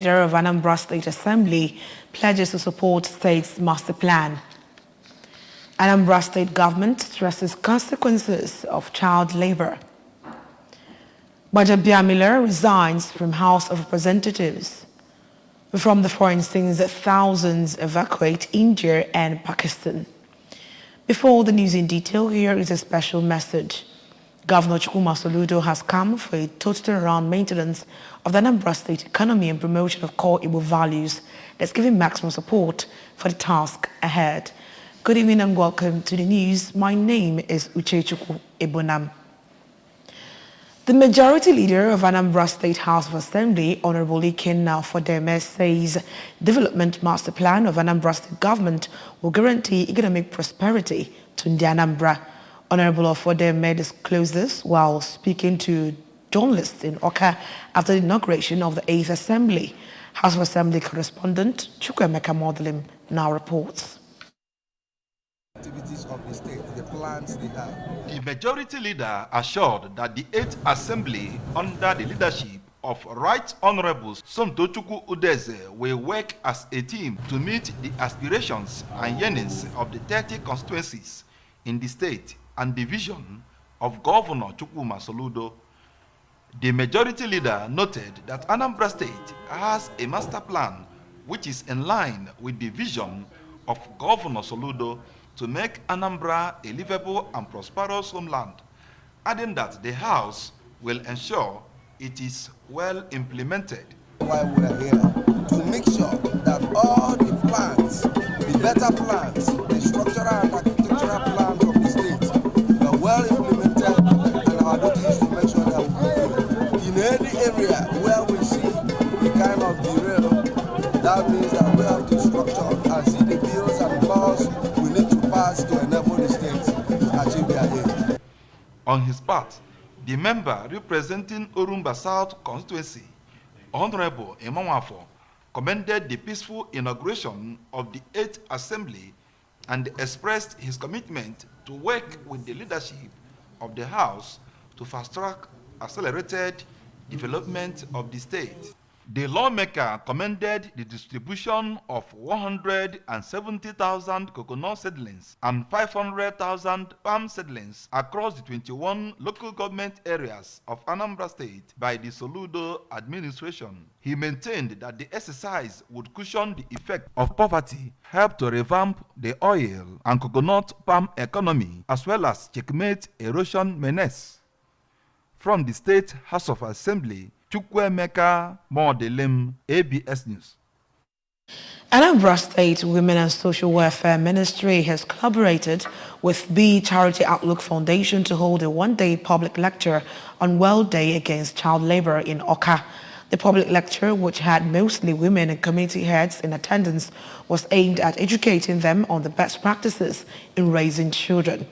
Leader of Anambra State Assembly pledges to support state's master plan. Anambra State government stresses consequences of child labor. Gbajabiamila resigns from House of Representatives. From the foreign scenes, thousands evacuate India and Pakistan. Before the news in detail, here is a special message. Governor Chukwuma Soludo has come for a total around maintenance of the Anambra State economy and promotion of core Igbo values that's giving maximum support for the task ahead. Good evening and welcome to the news. My name is Uchechukwu Ebonam. The majority leader of Anambra State House of Assembly, Honorable Ikenna Fodeme, says development master plan of Anambra State government will guarantee economic prosperity to the Anambra. Honorable Fodeme disclosed this while speaking to journalists in Oka after the inauguration of the 8th Assembly. House of Assembly correspondent Chukwemeka Modelim now reports. Activities of the state, the plans they have. The majority leader assured that the 8th Assembly, under the leadership of Right Honorable Somtochukwu Udeze, will work as a team to meet the aspirations and yearnings of the 30 constituencies in the state and the vision of Governor Chukwuma Soludo. The majority leader noted that Anambra State has a master plan which is in line with the vision of Governor Soludo to make Anambra a livable and prosperous homeland, adding that the House will ensure it is well implemented. Why we are here to make sure that all the plans, the better plans, the structural and architectural plans of the state are well implemented, and our duty is to make sure that we fulfill. In any area where we see the kind of derail, that means that we have to structure and see the bills and laws we need to pass to enable the state to achieve their aim. On his part, the member representing Orumba South constituency, Honorable Emawafo, commended the peaceful inauguration of the 8th Assembly and expressed his commitment to work with the leadership of the House to fast-track accelerated development of the state. The lawmaker commended the distribution of 170,000 coconut seedlings and 500,000 palm seedlings across the 21 local government areas of Anambra State by the Soludo administration. He maintained that the exercise would cushion the effect of poverty, help to revamp the oil and coconut palm economy, as well as checkmate erosion menace. From the State House of Assembly, Chukwemeka Modelim, ABS News. Anambra State Women and Social Welfare Ministry has collaborated with the Charity Outlook Foundation to hold a one-day public lecture on World Day Against Child Labor in Oka. The public lecture, which had mostly women and community heads in attendance, was aimed at educating them on the best practices in raising children.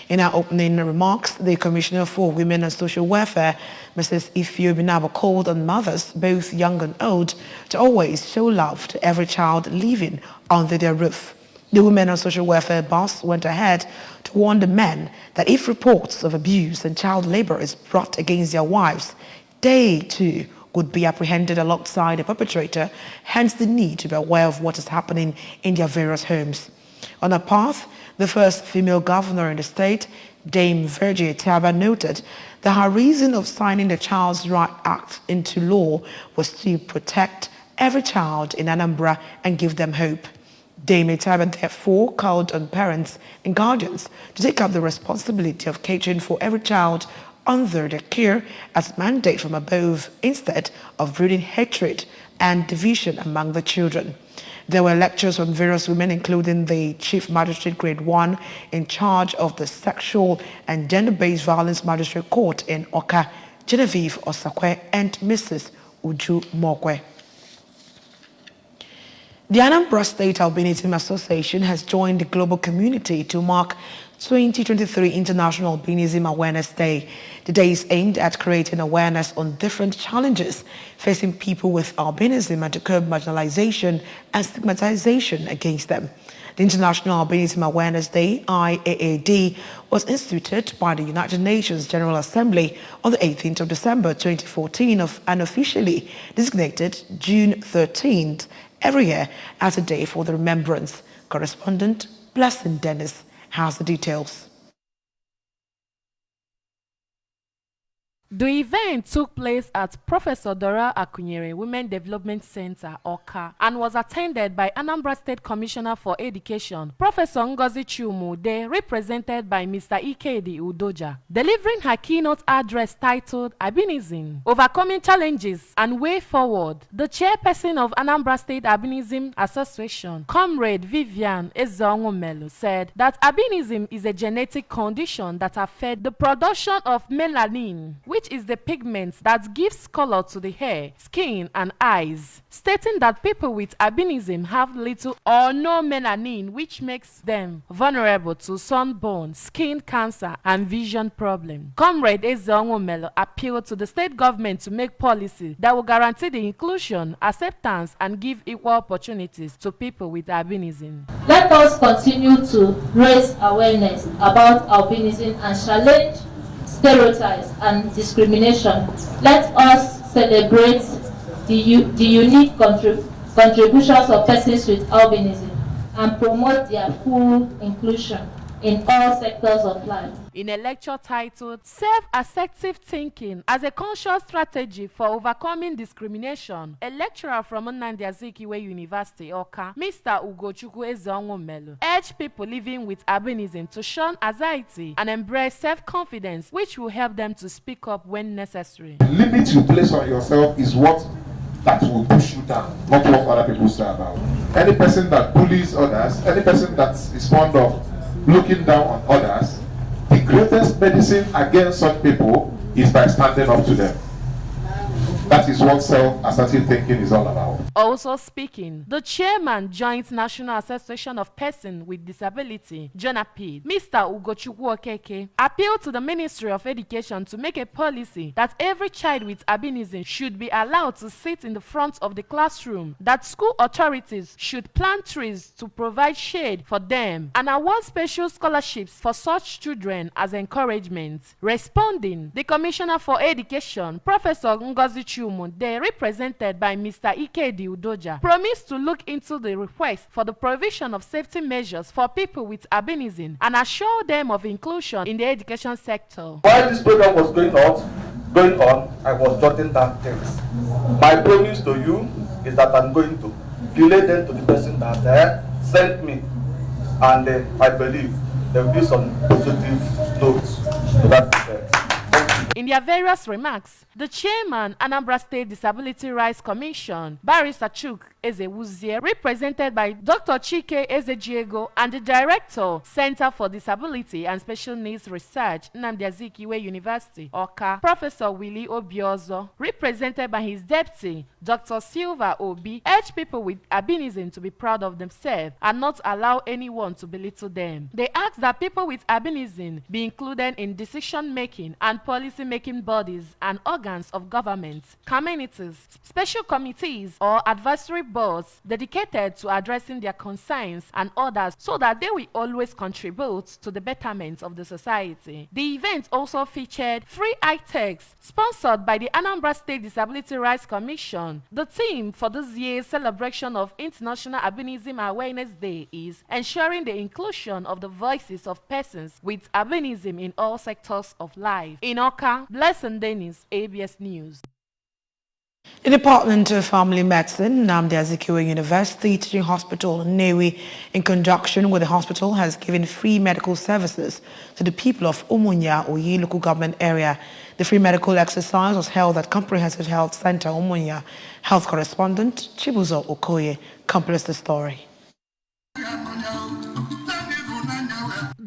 In her opening remarks, the Commissioner for Women and Social Welfare, Mrs. Ifeobi Binabo, called on mothers, both young and old, to always show love to every child living under their roof. The Women and Social Welfare boss went ahead to warn the men that if reports of abuse and child labor is brought against their wives, they too would be apprehended alongside the perpetrator, hence the need to be aware of what is happening in their various homes. On her path, the first female governor in the state, Dame Virgie Taba, noted that her reason of signing the Child's Right Act into law was to protect every child in Anambra and give them hope. Dame Taba therefore called on parents and guardians to take up the responsibility of catering for every child under their care as a mandate from above, instead of breeding hatred and division among the children. There were lectures from various women, including the Chief Magistrate Grade 1 in charge of the Sexual and Gender-Based Violence Magistrate Court in Oka, Genevieve Osakwe, and Mrs. Uju Mokwe. The Anambra State Albinism Association has joined the global community to mark 2023 International Albinism Awareness Day. The day is aimed at creating awareness on different challenges facing people with albinism and to curb marginalization and stigmatization against them. The International Albinism Awareness Day, IAAD, was instituted by the United Nations General Assembly on the 18th of December 2014 and officially designated June 13th every year as a day for the remembrance. Correspondent Blessing Dennis has the details. The event took place at Professor Dora Akunyere Women Development Center, Awka, and was attended by Anambra State Commissioner for Education, Professor Ngozi Chiumude, represented by Mr. Ikedi Udoja. Delivering her keynote address titled Albinism, Overcoming Challenges and Way Forward, the chairperson of Anambra State Albinism Association, Comrade Vivian Ezeonwumelu, said that albinism is a genetic condition that affects the production of melanin, which is the pigment that gives color to the hair, skin, and eyes, stating that people with albinism have little or no melanin, which makes them vulnerable to sunburn, skin cancer, and vision problems. Comrade Ezeonwumelu appealed to the state government to make policy that will guarantee the inclusion, acceptance, and give equal opportunities to people with albinism. Let us continue to raise awareness about albinism and challenge stereotypes and discrimination. Let us celebrate the unique contributions of persons with albinism and promote their full inclusion in all sectors of life. In a lecture titled Self-Assertive Thinking as a Conscious Strategy for Overcoming Discrimination, a lecturer from Nnamdi Azikiwe University, Awka, Mr. Ugochukwu Ezeonwumelu, urged people living with albinism to shun anxiety and embrace self-confidence, which will help them to speak up when necessary. The limit you place on yourself is what that will push you down, not what other people say about. Any person that bullies others, any person that is fond of looking down on others, the greatest medicine against such people is by standing up to them. That is what self-assertive thinking is all about. Also speaking, the chairman, Joint National Association of Persons with Disability, JONAPID, Mr. Ugochukwu Okeke, appealed to the Ministry of Education to make a policy that every child with albinism should be allowed to sit in the front of the classroom, that school authorities should plant trees to provide shade for them, and award special scholarships for such children as encouragement. Responding, the Commissioner for Education, Professor Ngozi Chiumude, represented by Mr. Ikedi Udoja, promised to look into the request for the provision of safety measures for people with albinism and assure them of inclusion in the education sector. While this program was going on, I was jotting down things. My promise to you is that I'm going to relay them to the person that sent me, and I believe there will be some positive notes to that effect. In their various remarks, the chairman, Anambra State Disability Rights Commission, Barrister Chuk Ezewuzie, represented by Dr. Chike Ezejiego, and the director, Center for Disability and Special Needs Research, Nnamdi Azikiwe University, Awka, Professor Willie Obiozo, represented by his deputy, Dr. Silva Obi, urged people with albinism to be proud of themselves and not allow anyone to belittle them. They asked that people with albinism be included in decision-making and policy-making bodies and organs of government, communities, special committees, or advisory boards dedicated to addressing their concerns and others, so that they will always contribute to the betterment of the society. The event also featured free eye tests sponsored by the Anambra State Disability Rights Commission. The theme for this year's celebration of International Albinism Awareness Day is ensuring the inclusion of the voices of persons with albinism in all sectors of life. In Awka, Blessing Dennis, ABS News. The Department of Family Medicine, Nnamdi Azikiwe University Teaching Hospital, Nnewi, in conjunction with the hospital, has given free medical services to the people of Umunya, Oyi local government area. The free medical exercise was held at Comprehensive Health Center, Umunya. Health correspondent Chibuzo Okoye completes the story.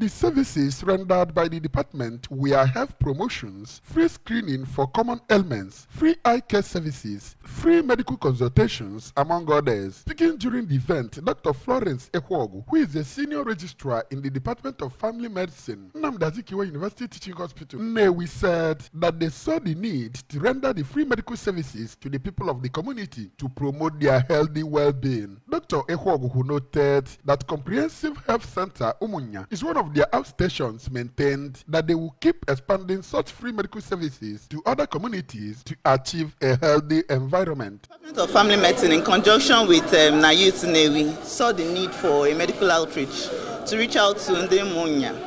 the services rendered by the department were health promotions, free screening for common ailments, free eye care services, free medical consultations, among others. Speaking during the event, Dr. Florence Ekwogu, who is a senior registrar in the Department of Family Medicine, Nnamdi Azikiwe University Teaching Hospital, Nnewi, said that they saw the need to render the free medical services to the people of the community to promote their healthy well-being. Dr. Ekwogu, who noted that Comprehensive Health Center Umunya is one of their outstations, maintained that they will keep expanding such free medical services to other communities to achieve a healthy environment. The Department of Family Medicine, in conjunction with Nayut Nnewi, saw the need for a medical outreach to reach out to Umunya.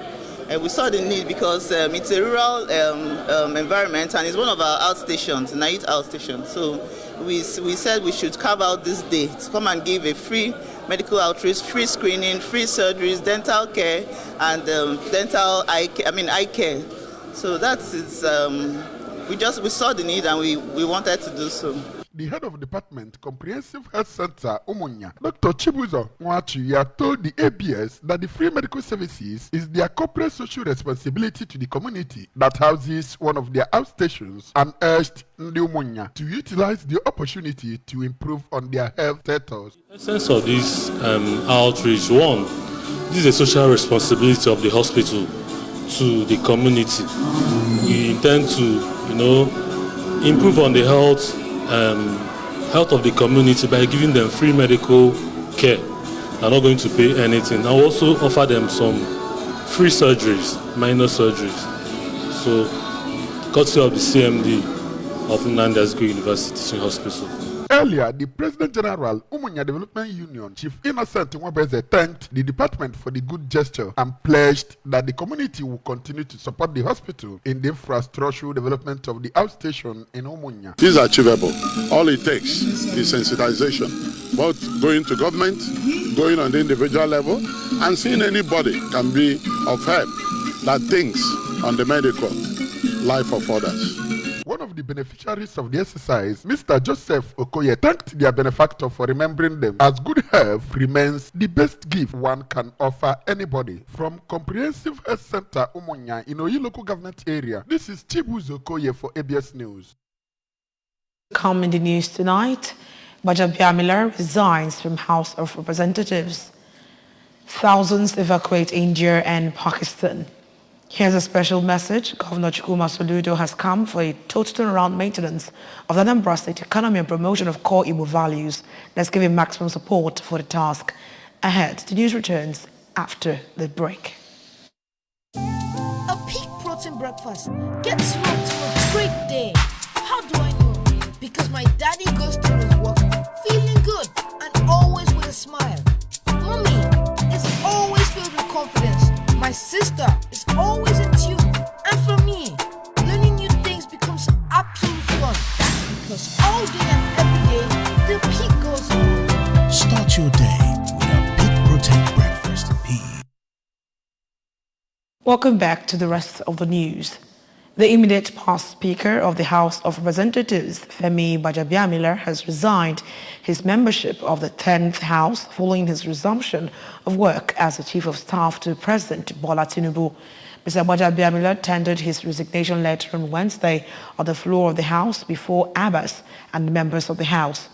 We saw the need because it's a rural environment and it's one of our outstations, Nayut outstation. So we said we should carve out this day to come and give a free medical outreach, free screening, free surgeries, dental care, and eye care. So that's we saw the need and we wanted to do so. The head of department, Comprehensive Health Center Umunya, Dr. Chibuzo Nwachuya, told the ABS that the free medical services is their corporate social responsibility to the community that houses one of their outstations, and urged Ndi Umunya to utilize the opportunity to improve on their health status. The essence of this outreach, one, this is a social responsibility of the hospital to the community. We intend to, improve on the health of the community by giving them free medical care. They're not going to pay anything. I'll also offer them some free surgeries, minor surgeries. So, courtesy of the CMD of Nnamdi Azikiwe University Teaching Hospital. Earlier, the President General, Umunya Development Union, Chief Innocent Nwabeze, thanked the department for the good gesture and pledged that the community will continue to support the hospital in the infrastructural development of the outstation in Umunya. This is achievable. All it takes is sensitization, both going to government, going on the individual level, and seeing anybody can be of help that thinks on the medical life of others. One of the beneficiaries of the exercise, Mr. Joseph Okoye, thanked their benefactor for remembering them, as good health remains the best gift one can offer anybody. From Comprehensive Health Center Umunya in Oyi local government area, this is Chibuzo Okoye for ABS News. Come in the news tonight, Gbajabiamila resigns from House of Representatives. Thousands evacuate India and Pakistan. Here's a special message. Governor Chukwuma Soludo has come for a total turnaround maintenance of the Anambra State economy and promotion of core Igbo values. Let's give him maximum support for the task ahead. The news returns after the break. A peak protein breakfast gets you up to a great day. How do I know? Because my daddy goes to his work feeling good and always with a smile. Mommy is always filled with confidence. My sister is always in tune. And for me, learning new things becomes absolute fun. That's because all day and every day, the peak goes on. Start your day with a Peak Protein Breakfast. Welcome back to the rest of the news. The immediate past Speaker of the House of Representatives, Femi Gbajabiamila, has resigned his membership of the 10th House following his resumption of work as the Chief of Staff to President Bola Tinubu. Mr. Gbajabiamila tendered his resignation letter on Wednesday on the floor of the House before Abbas and the members of the House.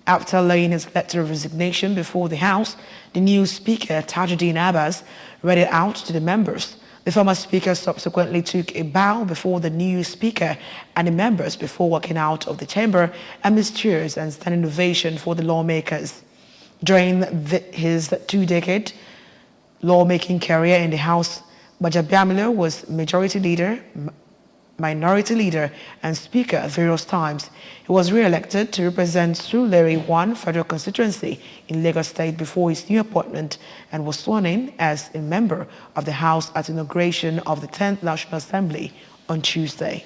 After laying his letter of resignation before the House, the new Speaker, Tajuddin Abbas, read it out to the members. The former Speaker subsequently took a bow before the new Speaker and the members before walking out of the chamber amidst cheers and standing ovation for the lawmakers. During his 2-decade lawmaking career in the House, Gbajabiamila was Majority Leader, Minority Leader and Speaker at various times. He was re-elected to represent Surulere 1 Federal Constituency in Lagos State before his new appointment and was sworn in as a member of the House at inauguration of the 10th National Assembly on Tuesday.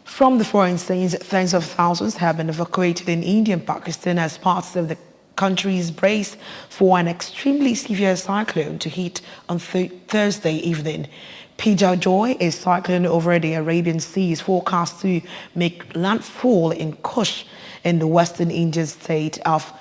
From the foreign scenes, tens of thousands have been evacuated in India and Pakistan as parts of the country's brace for an extremely severe cyclone to hit on Thursday evening. Pija Joy, a cyclone over the Arabian Sea, is forecast to make landfall in Kush in the western Indian state of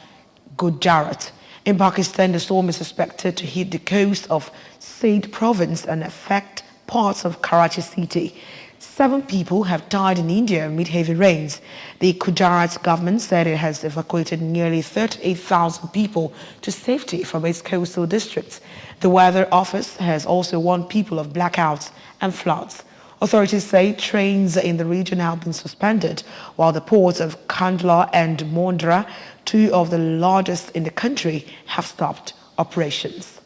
Gujarat. In Pakistan, the storm is expected to hit the coast of Sindh province and affect parts of Karachi city. 7 people have died in India amid heavy rains. The Gujarat government said it has evacuated nearly 38,000 people to safety from its coastal districts. The weather office has also warned people of blackouts and floods. Authorities say trains in the region have been suspended, while the ports of Kandla and Mondra, 2 of the largest in the country, have stopped operations.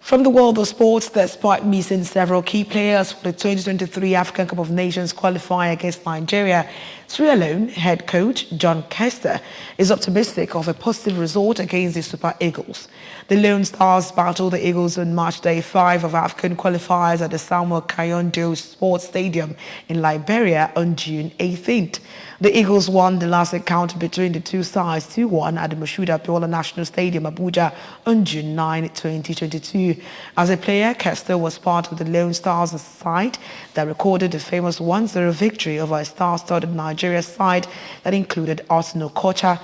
From the world of sports, despite missing several key players for the 2023 African Cup of Nations qualifier against Nigeria, Sierra Leone head coach John Kester is optimistic of a positive result against the Super Eagles. The Lone Stars battled the Eagles on match day 5 of African qualifiers at the Samuel Kayode Sports Stadium in Liberia on June 18th. The Eagles won the last encounter between the two sides 2-1 at the Moshood Abiola National Stadium, Abuja, on June 9, 2022. As a player, Kester was part of the Lone Stars side that recorded the famous 1-0 victory over a star-studded Nigeria side that included Austin Okocha,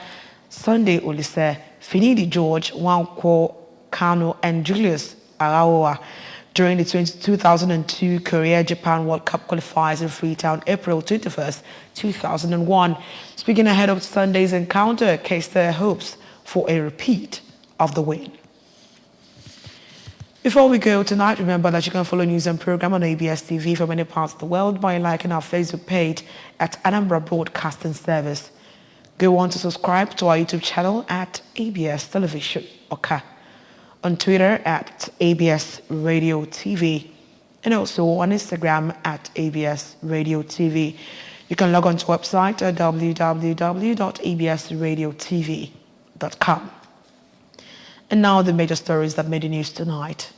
Sunday Olise, Finidi George, Nwankwo Kanu, and Julius Araoa during the 2002 Korea-Japan World Cup qualifiers in Freetown, April 21st, 2001. Speaking ahead of Sunday's encounter, Kester hopes for a repeat of the win. Before we go tonight, remember that you can follow news and program on ABS TV from any parts of the world by liking our Facebook page at Anambra Broadcasting Service. Go on to subscribe to our YouTube channel at ABS Television Oka, on Twitter at ABS Radio TV, and also on Instagram at ABS Radio TV. You can log on to our website at www.absradiotv.com. And now the major stories that made the news tonight.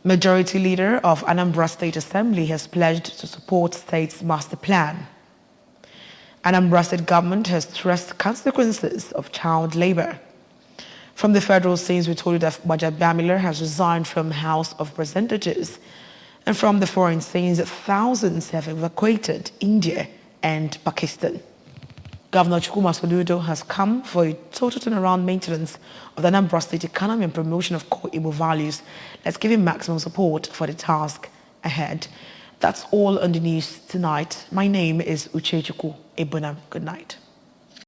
Majority Leader of Anambra State Assembly has pledged to support state's master plan. Anambra State government has stressed consequences of child labor. From the federal scenes, we told you that Bajabamila has resigned from House of Representatives. And from the foreign scenes, thousands have evacuated India and Pakistan. Governor Chukwuma Soludo has come for a total turnaround maintenance of the Anambra State economy and promotion of core Igbo values. Let's give him maximum support for the task ahead. That's all on the news tonight. My name is Uchechukwu Ebunam. Good night.